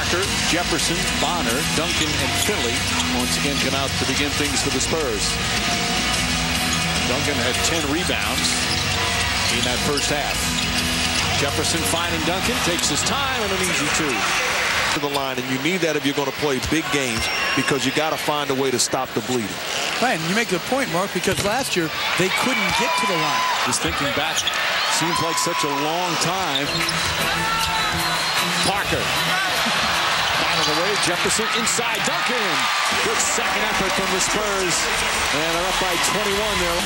Parker, Jefferson, Bonner, Duncan, and Finley once again come out to begin things for the Spurs. Duncan had 10 rebounds in that first half. Jefferson finding Duncan, takes his time, and an easy two. To the line, and you need that if you're going to play big games, because you got to find a way to stop the bleeding. Right, and you make a good point, Mark, because last year they couldn't get to the line. Just thinking back, seems like such a long time. Parker. Out of the way, Jefferson inside, Duncan. Good second effort from the Spurs. And they're up by 21 now.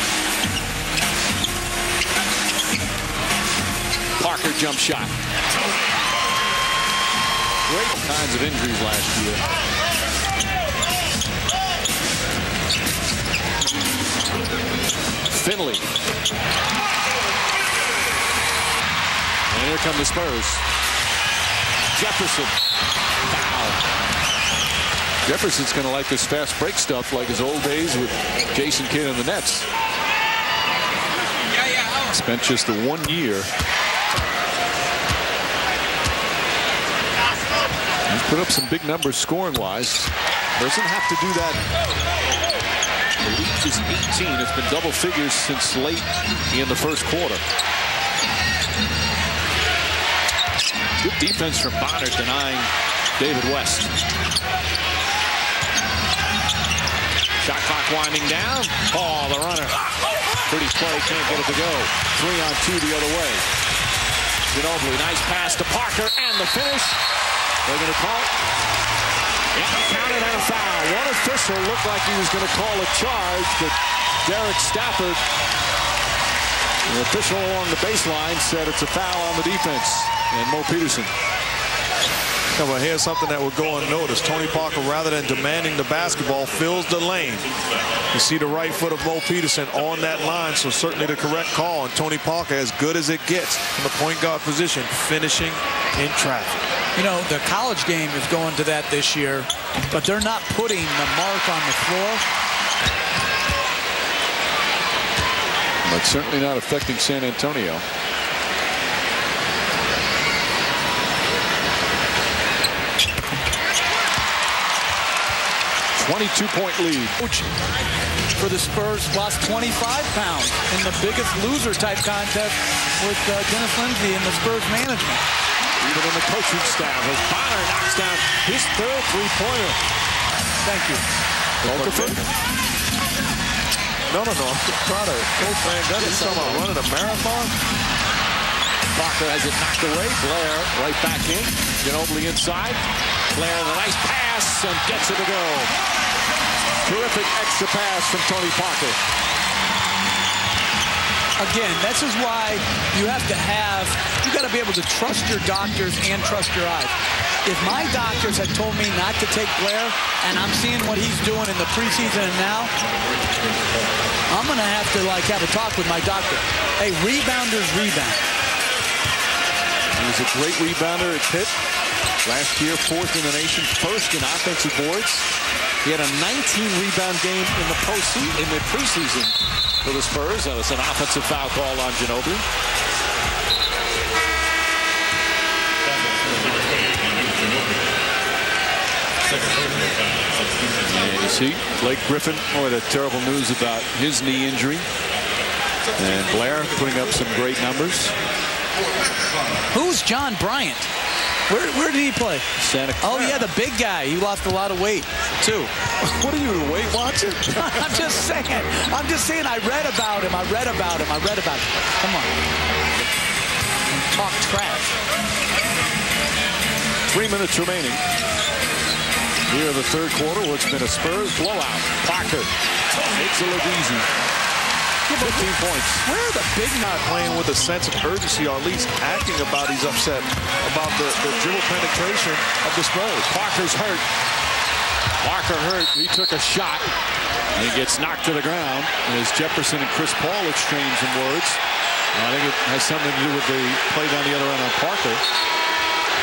Parker jump shot. Great kinds of injuries last year. Finley. And here come the Spurs. Jefferson. Foul. Jefferson's going to like this fast break stuff like his old days with Jason Kidd and the Nets. Spent just the 1 year. He's put up some big numbers scoring-wise. Doesn't have to do that. The lead is 18. It's been double figures since late in the first quarter. Good defense from Bonner denying David West. Shot clock winding down. Paul, the runner. Pretty play, can't get it to go. 3-on-2 the other way. Ginobili, nice pass to Parker, and the finish. They're going to call it. Yeah, counted on a foul. One official looked like he was going to call a charge, but Derek Stafford, the official along the baseline, said it's a foul on the defense. And Mo Peterson. Yeah, well, here's something that would go unnoticed. Tony Parker, rather than demanding the basketball, fills the lane. You see the right foot of Mo Peterson on that line, so certainly the correct call. And Tony Parker, as good as it gets in the point guard position, finishing in traffic. You know, the college game is going to that this year, but they're not putting the mark on the floor. But certainly not affecting San Antonio. 22-point lead. Coach for the Spurs lost 25 pounds in the biggest loser type contest with Dennis Lindsey and the Spurs management. Even in the coaching staff, as Bonner knocks down his third three-pointer. Thank you. Okafor? No. I'm just proud of Coach Van Gundy. He's talking about running a marathon. Parker has it knocked away. Blair right back in. Ginobili inside. Blair, the nice pass, and gets it to go. Terrific extra pass from Tony Parker. Again, this is why you got to be able to trust your doctors and trust your eyes. If my doctors had told me not to take Blair, and I'm seeing what he's doing in the preseason and now, I'm going to have to have a talk with my doctor. Hey, rebounders rebound. He was a great rebounder at Pitt. Last year, 4th in the nation, 1st in offensive boards. He had a 19-rebound game in the preseason for the Spurs. That was an offensive foul call on Ginobili. And you see Blake Griffin, boy, the terrible news about his knee injury. And Blair putting up some great numbers. Who's John Bryant? Where did he play? Santa Clara. Oh, yeah, the big guy. He lost a lot of weight, too. What are you, a Weight Watcher? I'm just saying. I read about him. Come on. Talk trash. 3 minutes remaining. Here in the third quarter, what's been a Spurs blowout. Parker makes it look easy. 15 points. Where are the big not playing with a sense of urgency, or at least acting about he's upset about the dribble penetration of the Spurs. Parker's hurt. Parker hurt. He took a shot. And he gets knocked to the ground. As Jefferson and Chris Paul exchange some words. I think it has something to do with the play down the other end on Parker.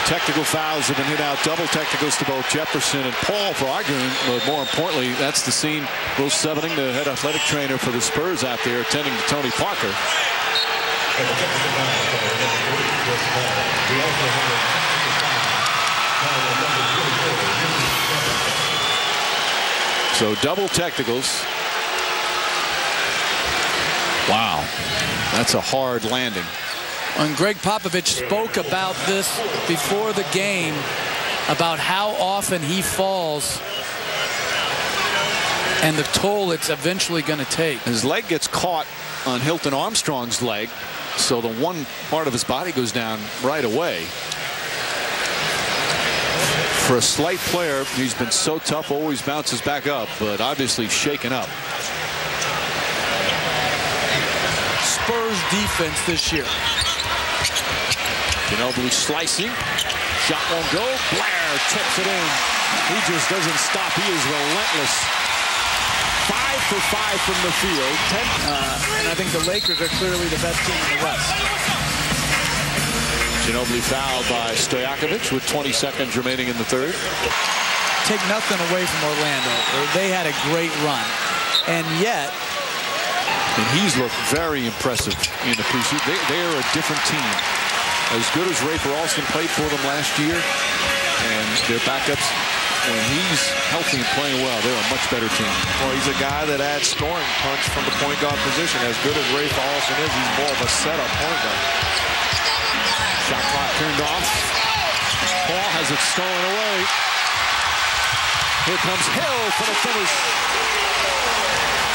Technical fouls have been hit out. Double technicals to both Jefferson and Paul for arguing. But more importantly, that's the scene. Will Sevening, the head athletic trainer for the Spurs out there, attending to Tony Parker. So double technicals. Wow, that's a hard landing. And Greg Popovich spoke about this before the game, about how often he falls and the toll it's eventually going to take. His leg gets caught on Hilton Armstrong's leg, so the one part of his body goes down right away. For a slight player, he's been so tough, always bounces back up, but obviously shaken up. Spurs defense this year. Ginobili slicing. Shot won't go. Blair tips it in. He just doesn't stop. He is relentless. 5 for 5 from the field. And I think the Lakers are clearly the best team in the West. Ginobili fouled by Stojakovic with 20 seconds remaining in the third. Take nothing away from Orlando. They had a great run. And yet, and he's looked very impressive in the preseason. They are a different team. As good as Rafer Alston played for them last year, and their backups, when he's healthy and playing well, they're a much better team. Well, he's a guy that adds scoring punch from the point guard position. As good as Rafer Alston is, he's more of a setup point guard. Shot clock turned off. Paul has it stolen away. Here comes Hill for the finish.